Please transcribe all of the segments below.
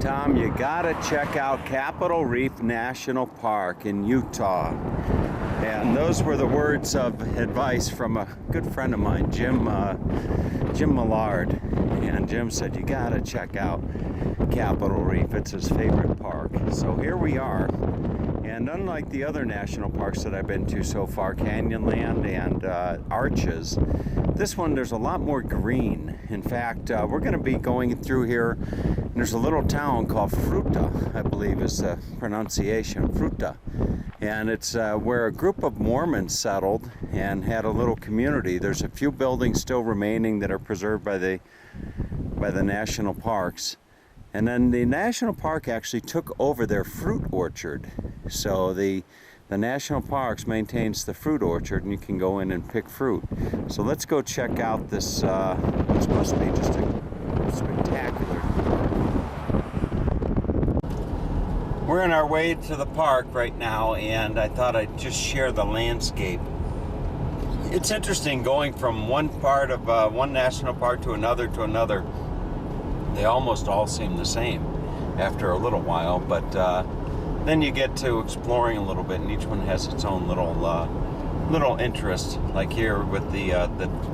Tom, you gotta check out Capitol Reef National Park in Utah. And those were the words of advice from a good friend of mine, Jim Millard. And Jim said, you gotta check out Capitol Reef. It's his favorite park. So here we are. And unlike the other national parks that I've been to so far, Canyonland and Arches, this one there's a lot more green. In fact, we're going to be going through here, and there's a little town called Fruita, I believe is the pronunciation, Fruita. And it's where a group of Mormons settled and had a little community. There's a few buildings still remaining that are preserved by the national parks. And then the national park actually took over their fruit orchard. So the national parks maintains the fruit orchard, and you can go in and pick fruit. So let's go check out this, what's supposed to be just a spectacular park. We're on our way to the park right now, and I thought I'd just share the landscape. It's interesting going from one part of one national park to another. They almost all seem the same after a little while, but then you get to exploring a little bit, and each one has its own little interest, like here with the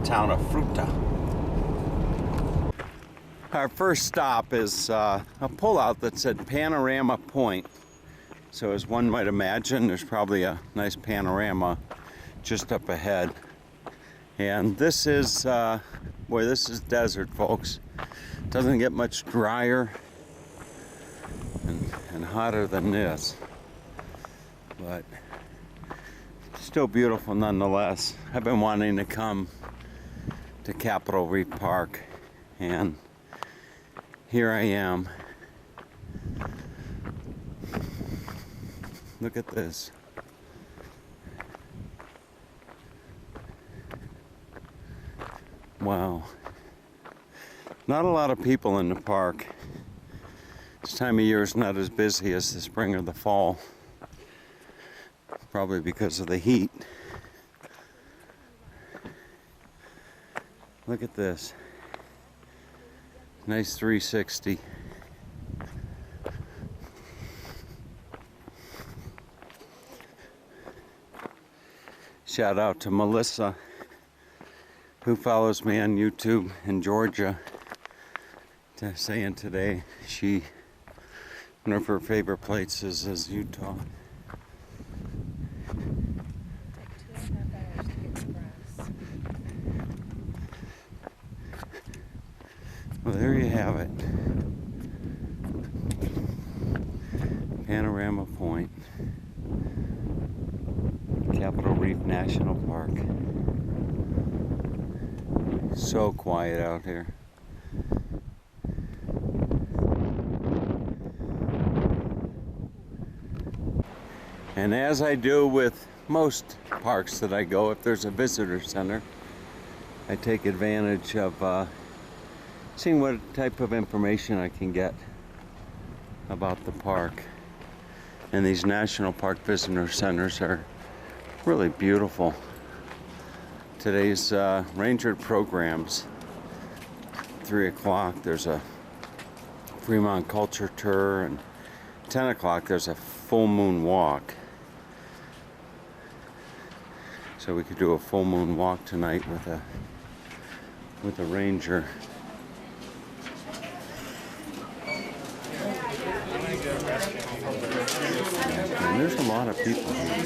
town of Fruita. Our first stop is a pullout that's at Panorama Point. So as one might imagine, there's probably a nice panorama just up ahead. And this is, boy, this is desert, folks. Doesn't get much drier and hotter than this, but still beautiful nonetheless. I've been wanting to come to Capitol Reef Park, and here I am. Look at this. Wow. Not a lot of people in the park. This time of year is not as busy as the spring or the fall. Probably because of the heat. Look at this. Nice 360. Shout out to Melissa, who follows me on YouTube in Georgia, saying today one of her favorite places is Utah. Well, there you have it. Panorama Point, Capitol Reef National Park. So quiet out here. And as I do with most parks that I go, if there's a visitor center, I take advantage of seeing what type of information I can get about the park. And these national park visitor centers are really beautiful. Today's ranger programs, 3 o'clock there's a Fremont culture tour, and 10 o'clock there's a full moon walk. So we could do a full moon walk tonight with a ranger. And there's a lot of people here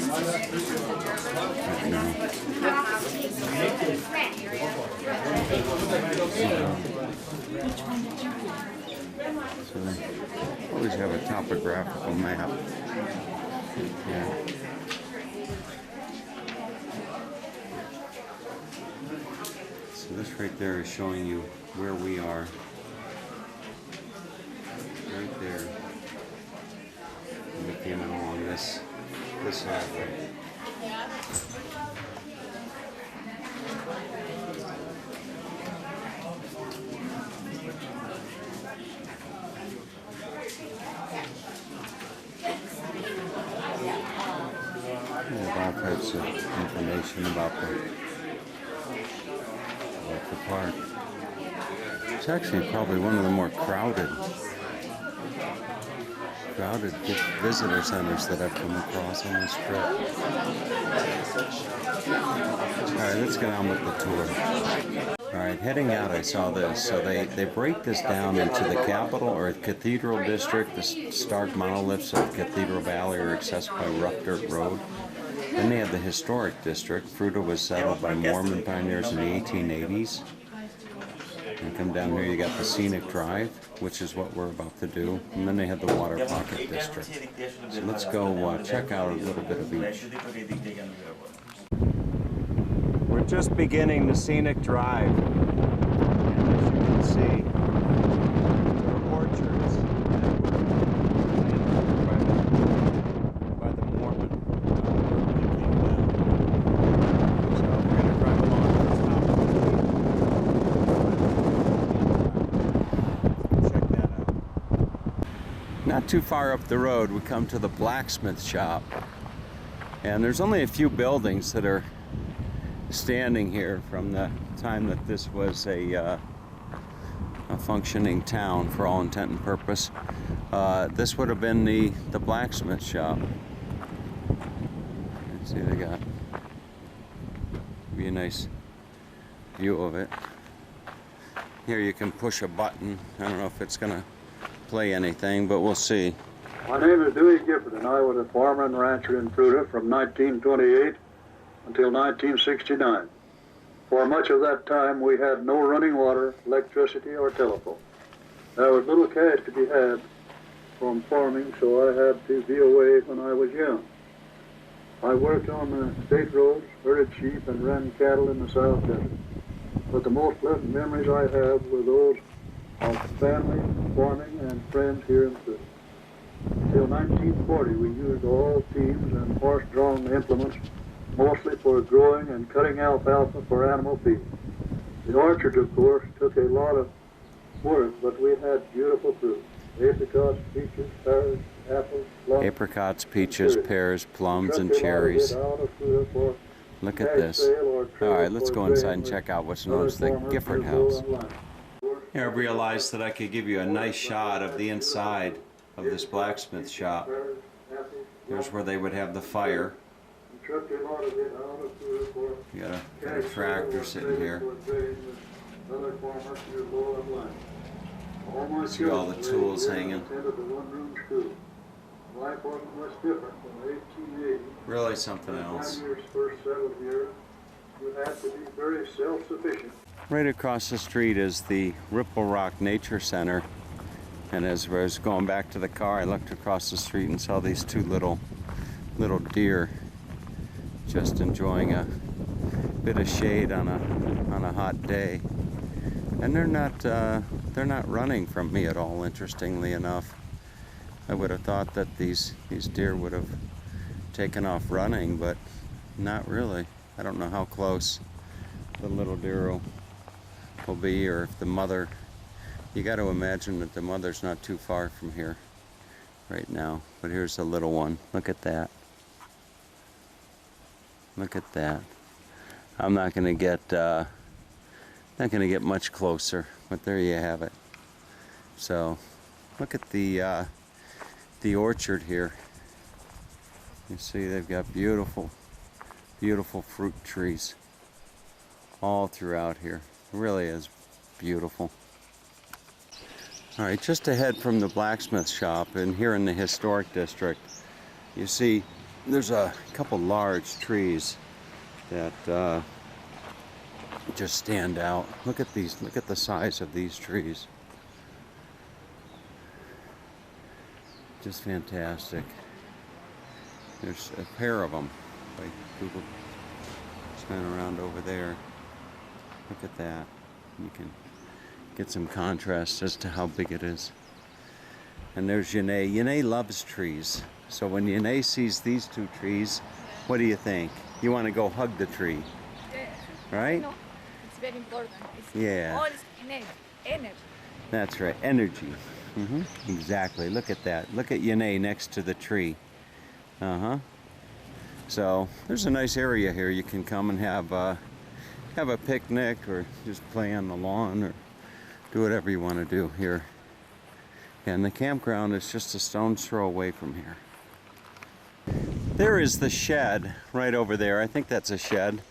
right now. So they always have a topographical map. Yeah. So this right there is showing you where we are. Right there. And we came along this halfway. All types of information about the park. It's actually probably one of the more crowded crowded visitor centers that I've come across on this trip. Alright, let's get on with the tour. Alright, heading out I saw this. So they break this down into the Capital or Cathedral District. The stark monoliths of Cathedral Valley are accessed by rough dirt road. Then they have the Historic District. Fruita was settled by Mormon pioneers in the 1880s. And come down here, you got the Scenic Drive, which is what we're about to do. And then they have the Water Pocket District. So let's go check out a little bit of each. We're just beginning the Scenic Drive. And as you can see, there are orchards by the Mormon. So we're going to drive along to the top of the street. Check that out. Not too far up the road, we come to the blacksmith shop. And there's only a few buildings that are standing here from the time that this was a functioning town for all intent and purpose. This would have been the blacksmith shop. Let's see, they got be a nice view of it. Here you can push a button. I don't know if it's gonna play anything, but we'll see. My name is Gifford, and I was a farmer and rancher in Fruita from 1928 until 1969. For much of that time, we had no running water, electricity, or telephone. There was little cash to be had from farming, so I had to be away when I was young. I worked on the state roads, herded sheep, and ran cattle in the South Desert. But the most pleasant memories I have were those of family, farming, and friends here in Fruita. Until 1940, we used all teams and horse-drawn implements, mostly for growing and cutting alfalfa for animal feed. The orchards, of course, took a lot of work, but we had beautiful fruit. Apricots, peaches, pears, apples, plums. Apricots, peaches, pears, plums, and cherries. Look at this. Alright, let's go inside and check out what's known as the Gifford house. Here I realized that I could give you a nice shot of the inside of this blacksmith shop. Here's where they would have the fire. You got a tractor sitting here. See all the tools hanging. Really something else. Right across the street is the Ripple Rock Nature Center. And as I was going back to the car, I looked across the street and saw these two little deer just enjoying a bit of shade on a hot day. And they're not running from me at all, interestingly enough. I would have thought that these deer would have taken off running, but not really. I don't know how close the little deer will be, or if the mother. You got to imagine that the mother's not too far from here right now. But here's the little one. Look at that. Look at that. I'm not going to get much closer, but there you have it. So look at the orchard here. You see they've got beautiful fruit trees all throughout here. It really is beautiful. All right, just ahead from the blacksmith shop and here in the historic district, you see there's a couple large trees that just stand out. Look at these. Look at the size of these trees. Just fantastic. There's a pair of them. Like Google, spin around over there. Look at that. You can get some contrast as to how big it is. And there's Yane. Yane loves trees. So when Yane sees these two trees, what do you think? You want to go hug the tree, right? No, it's very important. It's Yeah. all energy. That's right, energy. Exactly. Look at that. Look at Yane next to the tree. So there's a nice area here. You can come and have a picnic or just play on the lawn or do whatever you want to do here And the campground is just a stone's throw away from here. There is the shed right over there. I think that's a shed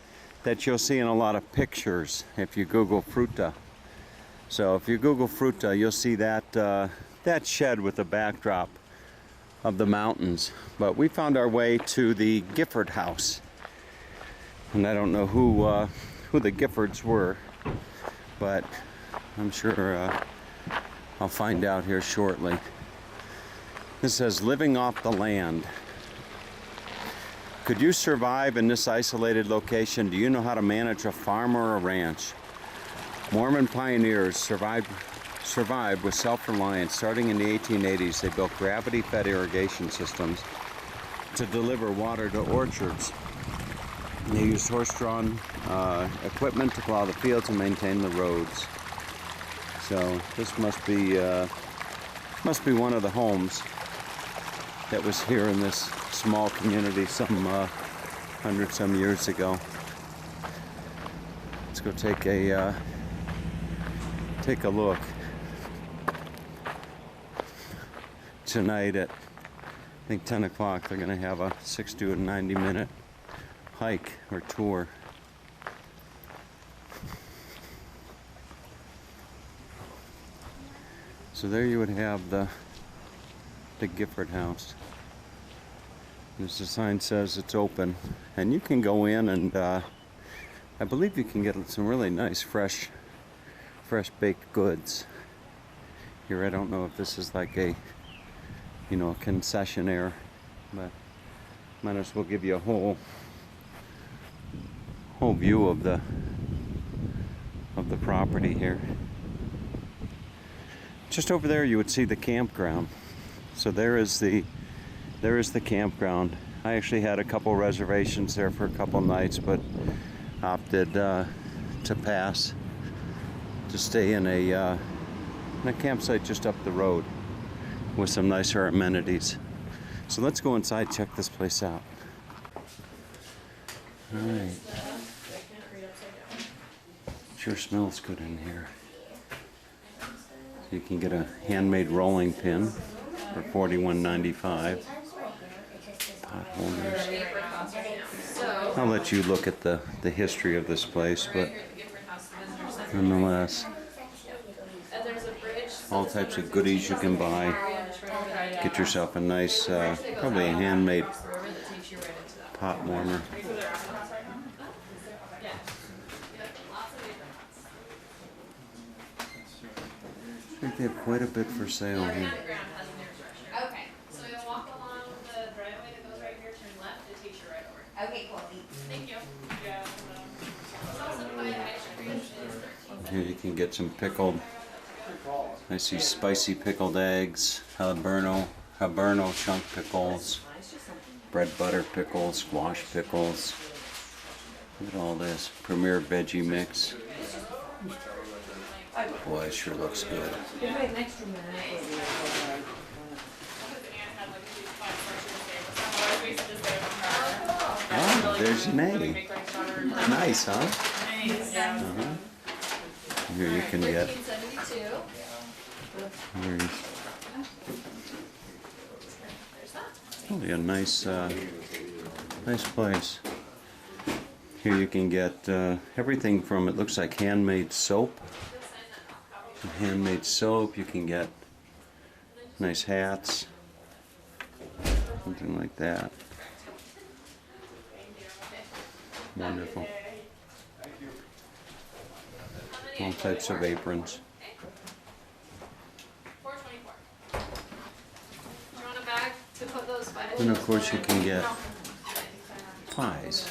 that you'll see in a lot of pictures if you Google Fruita. So if you Google Fruita, you'll see that that shed with the backdrop of the mountains. But we found our way to the Gifford house, and I don't know who the Giffords were, but I'm sure I'll find out here shortly. This says, living off the land. Could you survive in this isolated location? Do you know how to manage a farm or a ranch? Mormon pioneers survived with self-reliance. Starting in the 1880s, they built gravity-fed irrigation systems to deliver water to orchards. They used horse-drawn equipment to plow the fields and maintain the roads. So this must be one of the homes that was here in this small community some 100-some years ago. Let's go take a look. Tonight at, I think, 10 o'clock, they're going to have a 60 to 90-minute hike or tour. So there you would have the Gifford house. As the sign says, it's open, and you can go in and I believe you can get some really nice fresh baked goods here. I don't know if this is like a concessionaire, but might as well give you a whole view of the property here. Just over there you would see the campground. So there is the campground. I actually had a couple reservations there for a couple nights, but opted to pass, to stay in a campsite just up the road with some nicer amenities. So let's go inside, check this place out. All right. Sure smells good in here. You can get a handmade rolling pin for $41.95. Pot holders. I'll let you look at the history of this place, but nonetheless, all types of goodies you can buy. Get yourself a nice, probably a handmade pot warmer. I think they have quite a bit for sale here. Okay, so you'll walk along the driveway that goes right here, turn left, it takes you right over. Okay, cool. Thank you. It's also by ice cream. Here you can get some pickled, I see spicy pickled eggs, habanero chunk pickles, bread butter pickles, squash pickles. Look at all this. Premier veggie mix. Boy, it sure looks good. Oh, there's an egg. Nice, huh? Uh-huh. Here you can get. Really a nice place. Here you can get everything from, it looks like handmade soap. You can get nice hats, something like that. Wonderful. All types of aprons. $4.24. You want a bag to put those by? And of course you can get pies.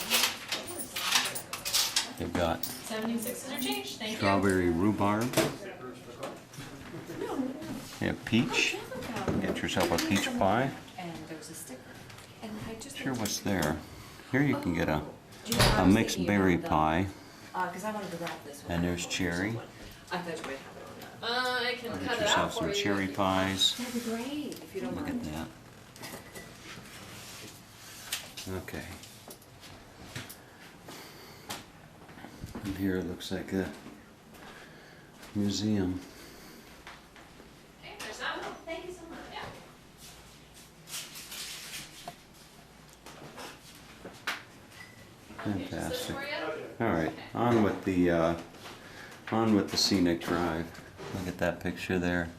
They've got 76 interchange. Thank you. strawberry rhubarb. They have peach. Get yourself a peach pie. And there's a sticker. And I just Sure, what's there? Here you can get a mixed berry pie. because I wanted to wrap this one. And there's cherry. I thought you might have it on that. I can Get cut it yourself out for some you. cherry pies. That'd be great if you don't Look at mind. that. Okay. And here it looks like a museum. Okay, there's that. Thank Fantastic. All right, on with the scenic drive. Look at that picture there.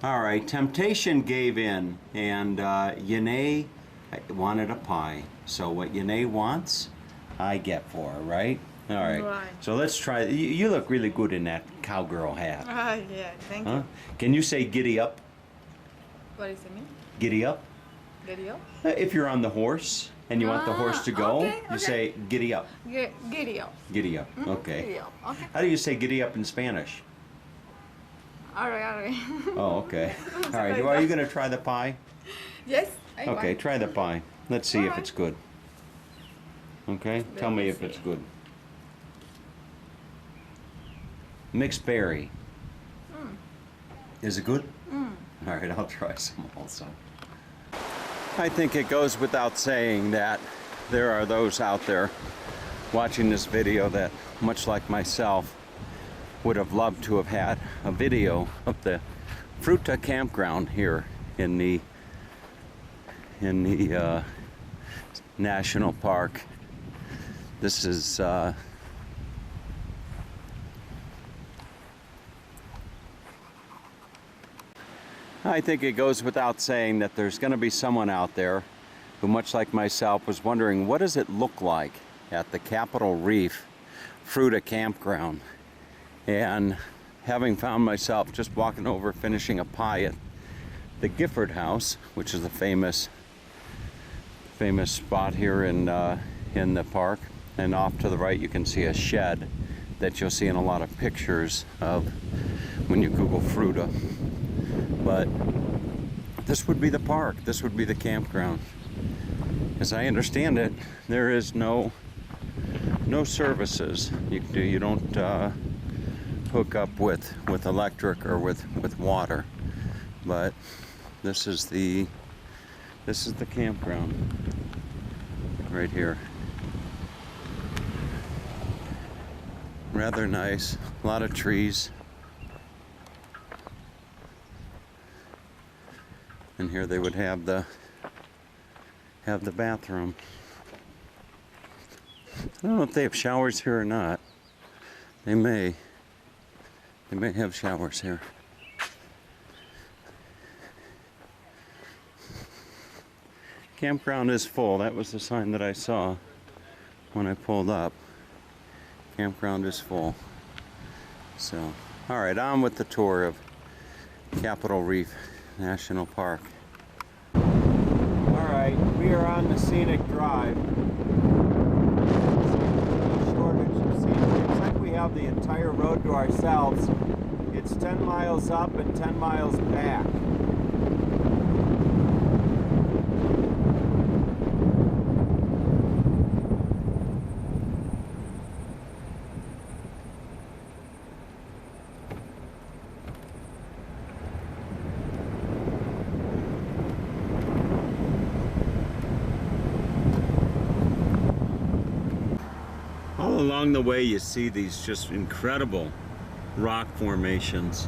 All right, temptation gave in, and Yanae wanted a pie. So what Yanae wants, I get for her, right? All right. Right. So let's try. You look really good in that cowgirl hat. Yeah, thank Huh? you. Can you say giddy up? What does it mean? Giddy up? Video? If you're on the horse and you want the horse to go, okay, you okay. say giddy up. Video. Giddy up. Okay. Video. Okay. How do you say giddy up in Spanish? Alright. Oh, okay. All right. Are you going to try the pie? Yes, I Okay, want. try the pie. Let's see if Alright. it's good. Okay? Tell me if it's good. Mixed berry. Is it good? All right, I'll try some also. I think it goes without saying that there are those out there watching this video that, much like myself, would have loved to have had a video of the Fruita campground here in the national park. This is I think it goes without saying that there's going to be someone out there who, much like myself, was wondering what does it look like at the Capitol Reef Fruita campground. And having found myself just walking over finishing a pie at the Gifford house, which is a famous spot here in the park, and off to the right you can see a shed that you'll see in a lot of pictures of when you Google Fruita. But this would be the park, this would be the campground. As I understand it, there is no services. You don't hook up with electric or with water. But this is the campground right here. Rather nice, a lot of trees. And here they would have the bathroom. I don't know if they have showers here or not. They may have showers here. Campground is full. That was the sign that I saw when I pulled up. Campground is full. So, all right, on with the tour of Capitol Reef National Park. All right, we are on the Scenic Drive. Shortage of scenic. Looks like we have the entire road to ourselves. It's 10 miles up and 10 miles back. All along the way you see these just incredible rock formations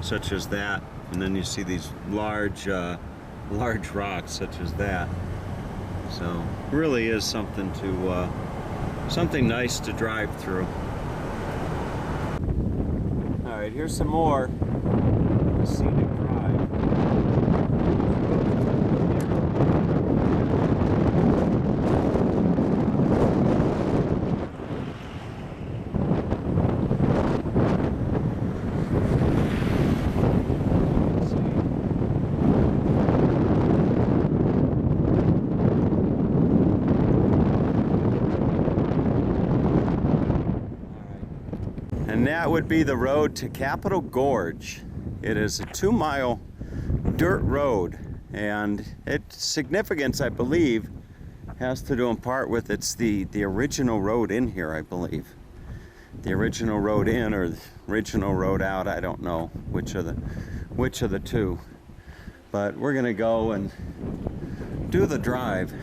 such as that, and then you see these large rocks such as that. So really is something nice to drive through. All right, here's some more of the Scenic Drive. And that would be the road to Capitol Gorge. It is a 2-mile dirt road, and its significance, I believe, has to do in part with it's the original road in here, I believe. The original road in or the original road out, I don't know which of the two. But we're gonna go and do the drive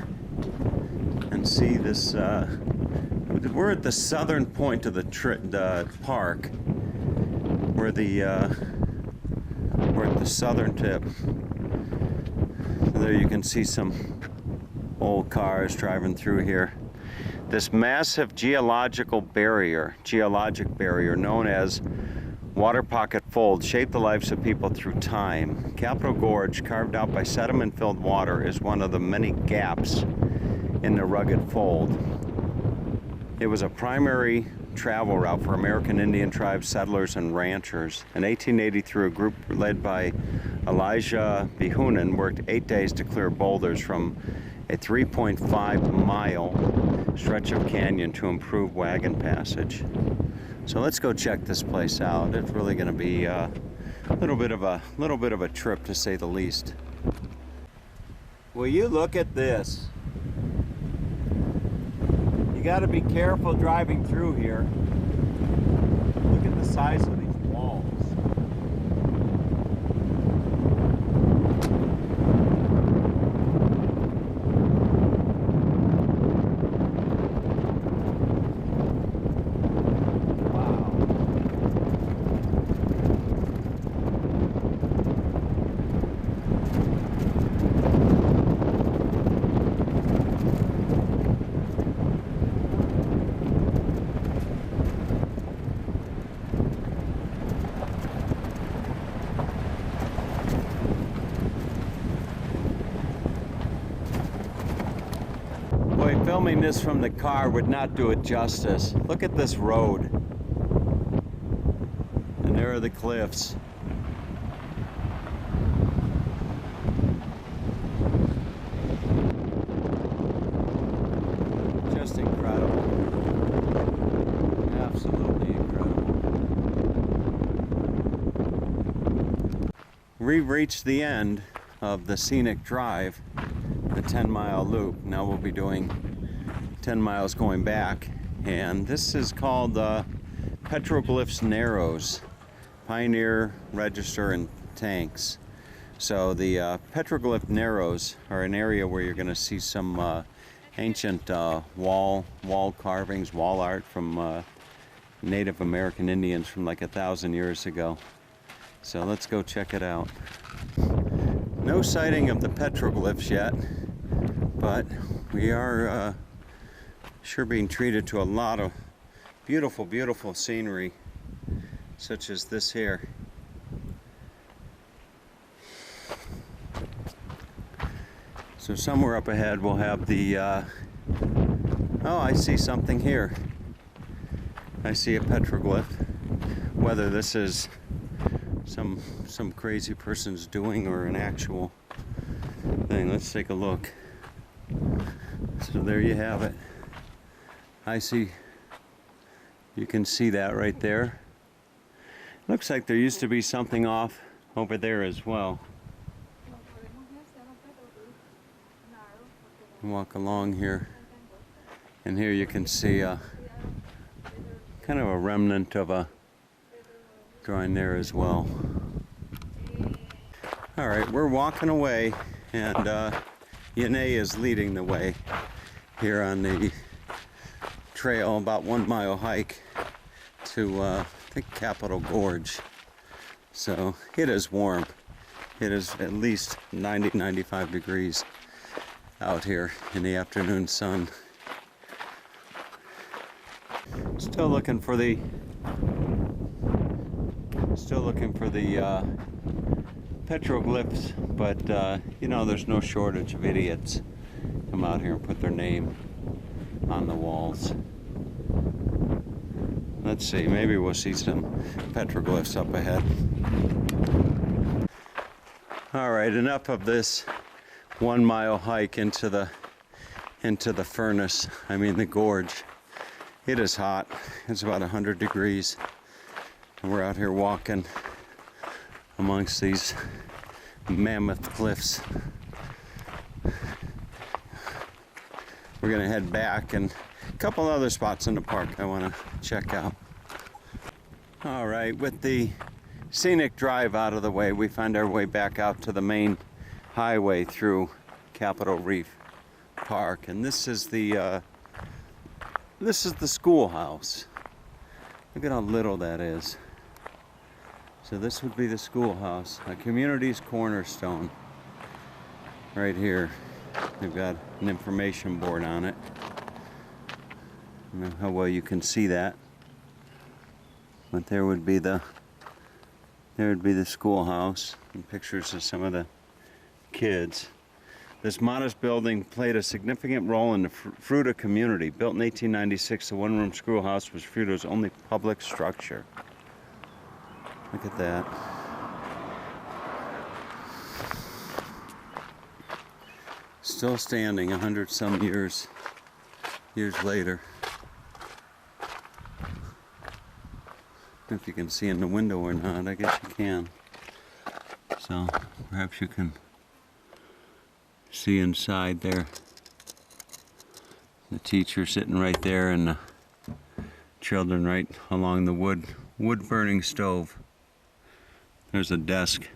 and see this. We're at the southern point of the park. We're at the southern tip. So there you can see some old cars driving through here. This massive geologic barrier known as Water Pocket Fold shaped the lives of people through time. Capitol Gorge, carved out by sediment-filled water, is one of the many gaps in the rugged fold. It was a primary travel route for American Indian tribes, settlers, and ranchers. In 1883, a group led by Elijah Behunin worked 8 days to clear boulders from a 3.5-mile stretch of canyon to improve wagon passage. So let's go check this place out. It's really going to be a little bit of a trip, to say the least. Will you look at this? You got to be careful driving through here. Look at the size of these walls. Boy, filming this from the car would not do it justice. Look at this road. And there are the cliffs. Just incredible. Absolutely incredible. We've reached the end of the Scenic Drive, the 10-mile loop. Now we'll be doing 10 miles going back, and this is called Petroglyphs Narrows, Pioneer, Register, and Tanks. So the Petroglyph Narrows are an area where you're going to see some ancient wall carvings, wall art from Native American Indians from like 1,000 years ago. So let's go check it out. No sighting of the petroglyphs yet, but we are sure being treated to a lot of beautiful, beautiful scenery, such as this here. So somewhere up ahead we'll have the, oh, I see something here. I see a petroglyph. Whether this is some crazy person's doing or an actual thing. Let's take a look. So there you have it. I see, you can see that right there. Looks like there used to be something off over there as well. Walk along here, and here you can see kind of a remnant of a drawing there as well. All right, we're walking away, and Yane is leading the way here on the trail, about 1 mile hike to I think Capitol Gorge. So it is warm. It is at least 90-95 degrees out here in the afternoon sun. Still looking for the petroglyphs, but you know, there's no shortage of idiots come out here and put their name on the walls. Let's see, maybe we'll see some petroglyphs up ahead. All right, enough of this 1 mile hike into the furnace, I mean the gorge. It is hot. It's about 100 degrees. And we're out here walking amongst these mammoth cliffs. We're gonna head back, and a couple other spots in the park I wanna check out. All right, with the Scenic Drive out of the way, we find our way back out to the main highway through Capitol Reef Park, and this is the schoolhouse. Look at how little that is. So this would be the schoolhouse, a community's cornerstone. right here. They've got an information board on it. I don't know how well you can see that, but there would be the schoolhouse and pictures of some of the kids. This modest building played a significant role in the Fruita community. Built in 1896, the one-room schoolhouse was Fruita's only public structure. Look at that. Still standing 100-some years later. I don't know if you can see in the window or not. I guess you can. So perhaps you can see inside there. The teacher sitting right there and the children right along the wood burning stove. There's a desk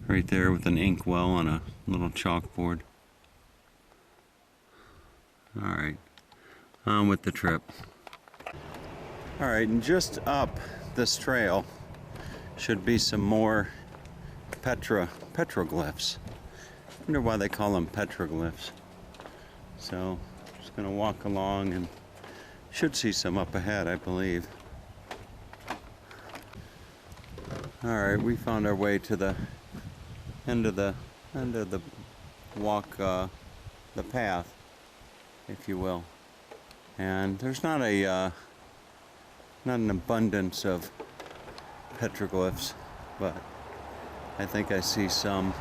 right there with an inkwell on a little chalkboard. Alright, on with the trip. Alright, and just up this trail should be some more petroglyphs. I wonder why they call them petroglyphs. So, just going to walk along and should see some up ahead, I believe. Alright, we found our way to the end of the walk, the path, if you will. And there's not an abundance of petroglyphs, but I think I see some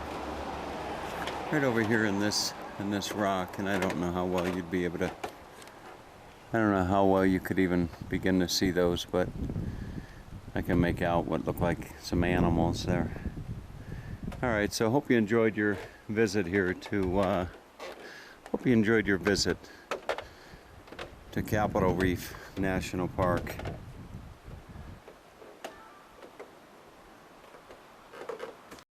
right over here in this rock, and I don't know how well you'd be able to, I don't know how well you could even begin to see those, but I can make out what look like some animals there. Alright, so hope you enjoyed your visit here to Capitol Reef National Park.